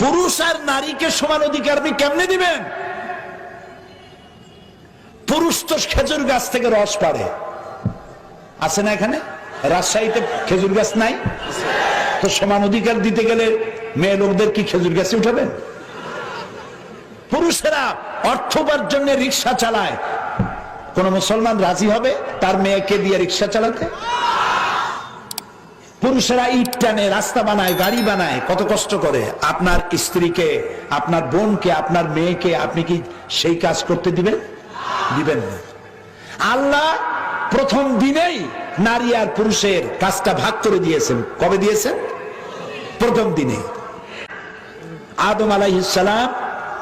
পুরুষ আর নারীকে সমান অধিকার আপনি কেমনে দিবেন? পুরুষ তো খেজুর গাছ থেকে রস পাড়ে, আছে না? এখানে রাজশাহীতে খেজুর গাছ নাই? তো সমান অধিকার দিতে গেলে মেয়ে লোকদের কি খেজুর গাছে উঠাবেন? পুরুষেরা অর্থ উপার্জনের রিক্সা চালায়, কোন মুসলমান রাজি হবে তার মেয়েকে দিয়ে রিক্সা চালাতে? পুরুষেরা ইট টানে, রাস্তা বানায়, গাড়ি বানায়, কত কষ্ট করে। আপনার স্ত্রীকে, আপনার বোনকে, আপনার মেয়েকে আপনি কি সেই কাজ করতে দিবেন? দিবেন না। আল্লাহ প্রথম দিনেই নারী আর পুরুষের কাজটা ভাগ করে দিয়েছেন। কবে দিয়েছেন? প্রথম দিনে। আদম আলাইহিস সালাম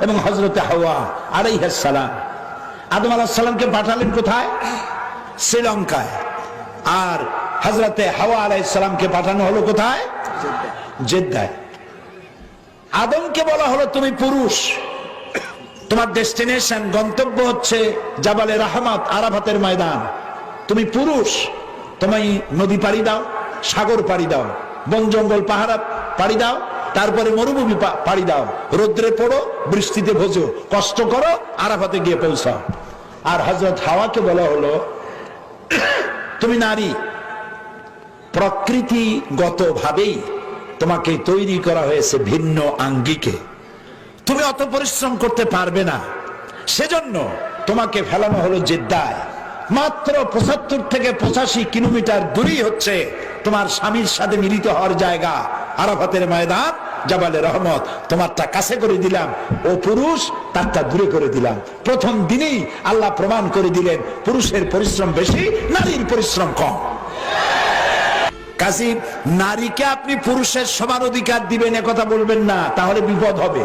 এবং হযরতে হাওয়া আলাইহিস সালাম। আদম আলাইহিস সালামকে পাঠালেন কোথায়? শ্রীলঙ্কায়। আর হযরতে হাওয়া আলাইহিস সালামকে পাঠানো হলো কোথায়? জেদ্দায়। আদমকে বলা হলো তুমি পুরুষ, তোমার ডেস্টিনেশন, গন্তব্য হচ্ছে জাবালে রাহমাত, আরাফাতের ময়দান। তুমি পুরুষ, তুমি নদী পাড়ি দাও, সাগর পাড়ি দাও, বন জঙ্গল পাহাড় পাড়ি দাও, তারপরে মরুভূমি পাড়ি দাও, রোদ্রে পড়ো, বৃষ্টিতে ভোজো, কষ্ট করো, আরাফাতে গিয়ে পৌঁছাও। আর হযরত হাওয়াকে বলা হলো তুমি নারী, প্রকৃতিগতভাবেই তোমাকে তৈরি করা হয়েছে ভিন্ন আঙ্গিকে, তুমি অত পরিশ্রম করতে পারবে না, সেজন্য তোমাকে ফেলানো হলো জেদ্দায়। মাত্র ৭৫ থেকে ৮৫ কিলোমিটার দূরেই হচ্ছে তোমার স্বামীর সাথে মিলিত হওয়ার জায়গা, আরাফাতের ময়দান, জাবালে রহমত। তোমারটা কাছে করে দিলাম, ও পুরুষ, তারটা দূরে করে দিলাম। প্রথম দিনেই আল্লাহ প্রমাণ করে দিলেন পুরুষের পরিশ্রম বেশি, নারীর পরিশ্রম কম। কাজী নারীকে আপনি পুরুষের সমান অধিকার দিবেন এ কথা বলবেন না, তাহলে বিপদ হবে।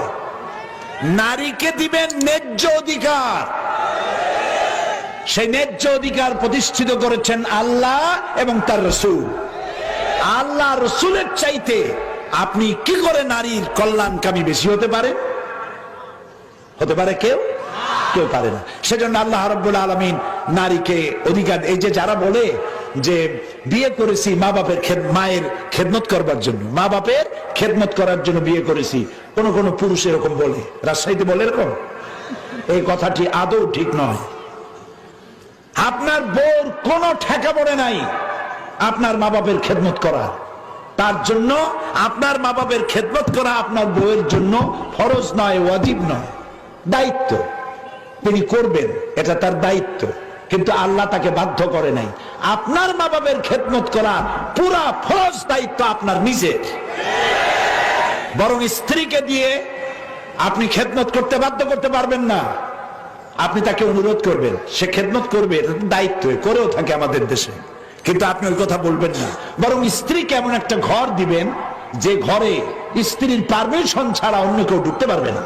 নারীকে দিবেন ন্যায্য অধিকার। সেই ন্যায্য অধিকার প্রতিষ্ঠিত করেছেন আল্লাহ এবং তার রাসূল। আল্লাহ রাসূলের চাইতে আপনি কি করে নারীর কল্যাণকামী বেশি হতে পারে? হতে পারে কেউ? কেউ পারে না। সেজন্য আল্লাহ রাব্বুল আলামিন নারীকে অধিকার, এই যে যারা বলে যে বিয়ে করেছি মা বাপের মায়ের খেদমত করবার জন্য, মা বাপের খেদমত করার জন্য বিয়ে করেছি, কোন কোন পুরুষ এরকম বলে, রাজশাহীতে বলে এরকম। এই কথাটি আদৌ ঠিক নয়। আপনার বউর কোন ঠেকা পড়ে নাই আপনার মা বাপের খেদমত করা, তার জন্য আপনার মা বাপের খেদমত করা আপনার বউয়ের জন্য ফরজ নয়, ওয়াজিব নয়, দায়িত্ব। তিনি করবেন, এটা তার দায়িত্ব, কিন্তু আল্লাহ তাকে বাধ্য করে নাই। আপনার মা বাপের খেদমত করা পুরা ফরজ দায়িত্ব আপনার নিজের। বরং স্ত্রীকে দিয়ে আপনি খেদমত করতে বাধ্য করতে পারবেন না। আপনি তাকে অনুরোধ করবেন, সে খেদমত করবে, এটা দায়িত্ব, করেও থাকে আমাদের দেশে, কিন্তু আপনি ওই কথা বলবেন না। বরং স্ত্রীকে এমন একটা ঘর দিবেন যে ঘরে স্ত্রীর পারমিশন ছাড়া অন্য কেউ ঢুকতে পারবে না,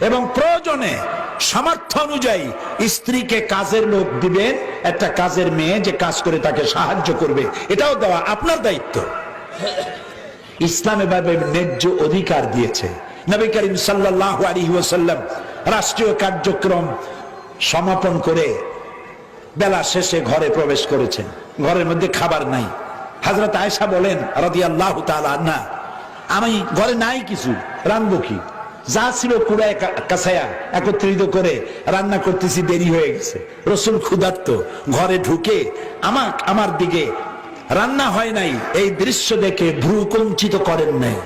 এবং প্রয়োজনে সামর্থ্য অনুযায়ী স্ত্রীকে কাজের লোক দিবেন, একটা কাজের মেয়ে যে কাজ করে তাকে সাহায্য করবে, এটাও দেওয়া আপনার দায়িত্ব। ইসলাম এভাবে ন্যায্য অধিকার দিয়েছে। নবী করিম সাল্লাল্লাহু আলাইহি ওয়াসাল্লাম রাষ্ট্রীয় কার্যক্রম সমাপন করে বেলা শেষে ঘরে প্রবেশ করেছেন। ঘরের মধ্যে খাবার নাই। হযরত আয়েশা বলেন রাদিয়াল্লাহু তাআলা আনহা, আমি ঘরে নাই কিছু, রান্নাবো কি? যা ছিল কুড়ায় কাছায়া একত্রিত করে রান্না করতেছি, দেরি হয়ে গেছে। রাসূল ক্ষুধার্ত, ঘরে ঢুকে আমার দিকে, রান্না হয় নাই এই দৃশ্য দেখে ভ্রু কুঞ্চিত করেন নাই,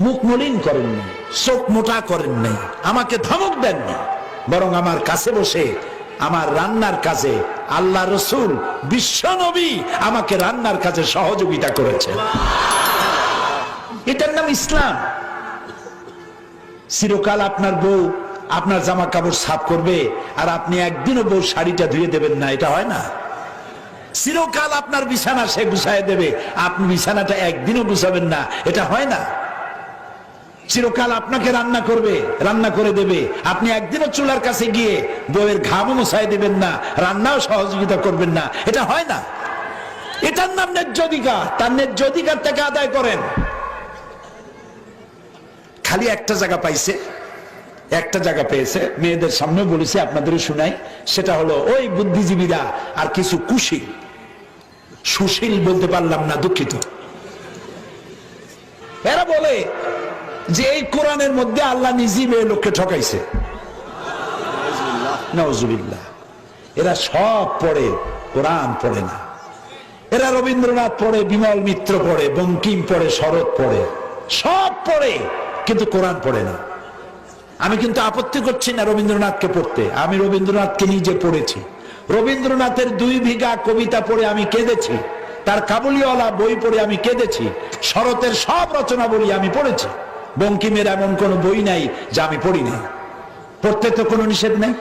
মুখ মলিন করেন নাই, চোখ মোটা করেন নাই, আমাকে ধমক দেননি, বরং আমার কাছে বসে আমার রান্নার কাজে আল্লাহ রাসূল বিশ্ব নবী আমাকে রান্নার কাজে সহযোগিতা করেছেন। এটার নাম ইসলাম। চিরকাল আপনার বউ আপনার জামা কাপড় সাফ করবে আর আপনি একদিনও বউ শাড়িটা ধুয়ে দেবেন না, এটা হয় না। চিরকাল আপনার বিছানা সে গুছায় দেবে, আপনি বিছানাটা একদিনও গুছাবেন না, এটা হয় না। চিরকাল আপনাকে রান্না করবে, রান্না করে দেবে, আপনি একদিনও চুলার কাছে গিয়ে বউয়ের ঘামও মুছায় দেবেন না, রান্নাও সহযোগিতা করবেন না, এটা হয় না। এটার নাম ন্যায্য অধিকার। তার ন্যায্য অধিকার থেকে আদায় করেন। খালি একটা জায়গা পাইছে, একটা জায়গা পেয়েছে, মেয়েদের সামনে বলেছি, আপনাদের শুনাই, সেটা হলো ওই বুদ্ধিজীবীরা আর কিছু কুশীল, সুশীল বলতে পারলাম না, দুঃখিত। এরা বলে যে এই কোরআনের মধ্যে আল্লাহ নিজেই মেয়ে লোককে ঠকাইছে। নাউজুবিল্লাহ। এরা সব পড়ে, কোরআন পড়ে না। এরা রবীন্দ্রনাথ পড়ে, বিমল মিত্র পড়ে, বঙ্কিম পড়ে, শরৎ পড়ে, সব পড়ে, কিন্তু কোরআন পড়ে না। আমি কিন্তু আপত্তি করছি না রবীন্দ্রনাথকে পড়তে, আমি রবীন্দ্রনাথকে নিজে পড়েছি। রবীন্দ্রনাথের 2 বিঘা কবিতা পড়ে আমি কেঁদেছি, তার কাবুলিওয়ালা বই পড়ে আমি কেঁদেছি, শরতের সব রচনা বলি আমি পড়েছি। বঙ্কিমের এমন কোন বই নাই যা আমি পড়ি নাই। পড়তে তো কোনো নিষেধ নেই,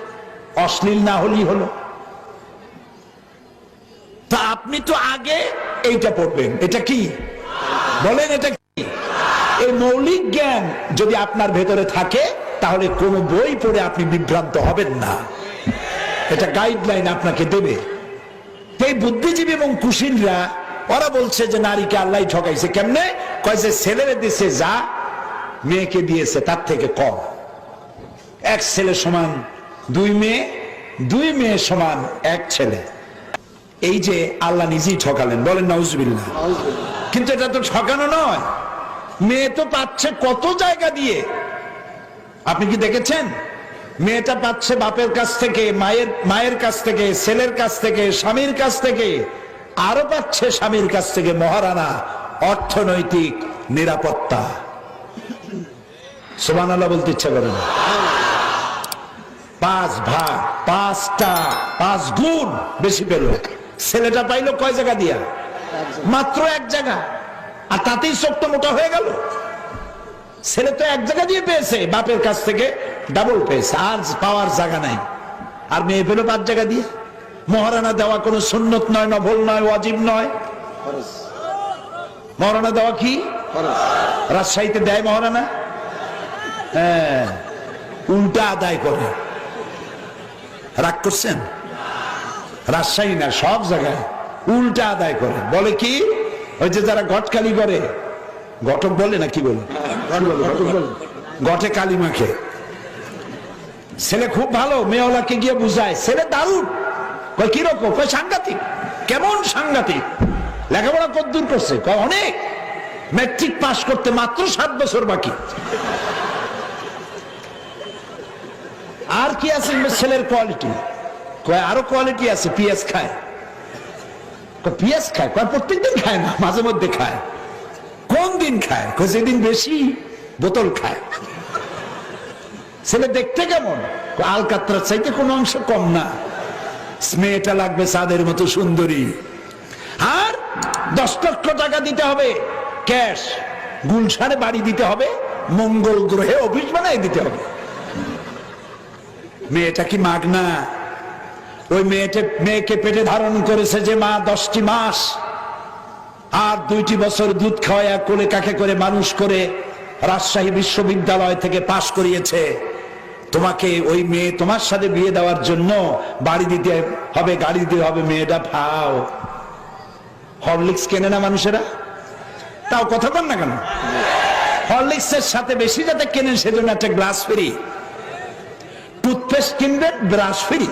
অশ্লীল না হলেই হলো। তা আপনি তো আগে এইটা পড়বেন। এটা কি বলেন? এটা কি? এই মৌলিক জ্ঞান যদি আপনার ভেতরে থাকে তাহলে কোন বই পড়ে আপনি বিভ্রান্ত হবেন না। এটা গাইডলাইন আপনাকে দেবে। এই বুদ্ধিজীবী এবং কুশীলরা ওরা বলছে যে নারীকে আল্লাহ ঠকাইছে। কেমনে? কয় যে ছেলেরে দিছে যা মেয়েকে দিয়েছে তার থেকে কম। এক ছেলে সমান 2 মেয়ে, 2 মেয়ে সমান 1 ছেলে। এই যে আল্লাহ নিজেই ঠকালেন, বলেন নাউজুবিল্লাহ। কিন্তু এটা তো ঠকানো নয়, মেয়ে তো পাচ্ছে কত জায়গা দিয়ে। আপনি কি দেখেছেন? মেয়েটা পাচ্ছে বাপের কাছ থেকে, মায়ের কাছ থেকে, ছেলের কাছ থেকে, স্বামীর কাছ থেকে, আরো পাচ্ছে স্বামীর কাছ থেকে মহারানা অর্থনৈতিক নিরাপত্তা। সুবহানাল্লাহ বলতে ইচ্ছা করে না? 5 ভাগ, 5 গুণ বেশি পেল। ছেলেটা পাইলো কয় জায়গা দিয়া? মাত্র 1 জায়গা, আর তাতেই চোখটা মোটা হয়ে গেল। ছেলে তো 1 জায়গা দিয়ে পেয়েছে, বাপের কাছ থেকে ডাবল পেয়েছে, আর পাওয়ার জায়গা নাই। আর মেয়ে পেল 5 জায়গা দিয়ে। মহারানা দেওয়া কোনো সুন্নত নয়, নফল নয়, ওয়াজিব নয়। মহারানা দেওয়া কি? রাজশাহীতে দেয় মহারানা? হ্যাঁ, উল্টা আদায় করে। রাগ করছেন? রাজশাহী না, সব জায়গায় উল্টা আদায় করে। বলে কি? ওই যে যারা ঘটকালি করে, ঘটক বলে না কি বলে, ঘটে কালি মাখে। ছেলে খুব ভালো, মেয়েওয়ালাকে গিয়ে বুঝায়, ছেলে দারুণ। কয় কিরকম? কয় সাংঘাতিক। কেমন সাংঘাতিক? লেখাপড়া কতদূর করছে? কয় অনেক, ম্যাট্রিক পাস করতে মাত্র 7 বছর বাকি। আর কি আছে ছেলের কোয়ালিটি? কয় আরো কোয়ালিটি আছে, পিএস খায়। পিএস খায়? কয় প্রত্যেকদিন খায় না, মাঝে মধ্যে খায়। কোন দিন খায়? কয় যেদিন বেশি বোতল খায়। ছেলে দেখতে কেমন? আলকাতরার চাইতে কোনো অংশ কম না। মেয়েটা লাগবে চাঁদের মতো সুন্দরী। আর 10 লক্ষ টাকা দিতে হবে ক্যাশ, গুলশানে বাড়ি দিতে হবে, মঙ্গল গ্রহে অফিস বানাই দিতে হবে। মেয়েটা কি মাগনা? ওই মেয়েকে পেটে ধারণ করেছে যে মা 10টি মাস, আর 2টি বছর দুধ খাওয়ায়া কোলে কাকে করে মানুষ করে রাজশাহী বিশ্ববিদ্যালয় থেকে পাশ করিয়েছে। তোমাকে ওই মেয়ে তোমার সাথে বিয়ে দেওয়ার জন্য বাড়ি দিতে হবে, গাড়ি দিতে হবে। মেয়েটা ভাও হরলিক্স কেনে না মানুষেরা? তাও কথা বল না কেন? হরলিক্সের সাথে বেশি যাতে কেনেন সেজন্য একটা গ্লাস ফ্রি। টুথপেস্ট কিনবেন, ব্রাশ ফ্রি।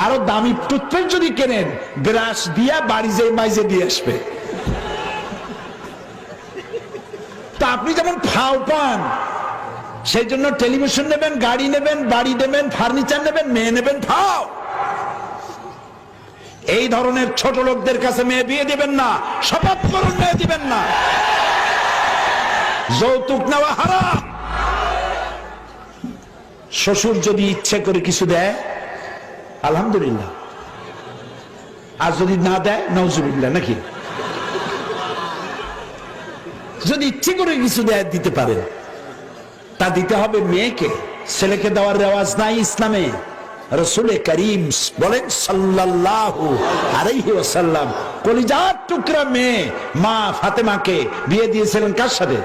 আরো দামি টুথপেস্ট যদি কেনেন, ব্রাশ দিয়া বাড়ি যে মাইজে দিয়ে আসবে। তা আপনি যেমন ফাও পান, সেই জন্য টেলিভিশন নেবেন, গাড়ি নেবেন, বাড়ি নেবেন, ফার্নিচার নেবেন, মেয়ে নেবেন ফাও। এই ধরনের ছোট লোকদের কাছে মেয়ে বিয়ে দিবেন না, শপথ করুন মেয়ে দিবেন না। যৌতুক নেওয়া হারাম। শ্বশুর যদি ইচ্ছে করে কিছু দেয় আলহামদুলিল্লাহ, আর যদি না দেয় নাউজুবিল্লাহ। নাকি? যদি ইচ্ছে করে কিছু দেয় দিতে পারেন, তা দিতে হবে মেয়েকে। ছেলেকে দেওয়ার রেওয়াজ নাই ইসলামে। রাসূল করিম বলেন সাল্লাল্লাহু আলাইহি ওয়াসাল্লাম কলিজার টুকরা মেয়ে মা ফাতেমাকে বিয়ে দিয়েছিলেন কার সাথে?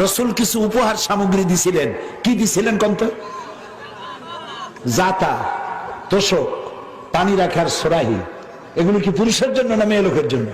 রাসূল কিছু উপহার সামগ্রী দিছিলেন। কি দিছিলেন কোন তো? জাতা, তোশক, পানি রাখার সরাহি। এগুলো কি পুরুষের জন্য না মেয়ে লোকের জন্য?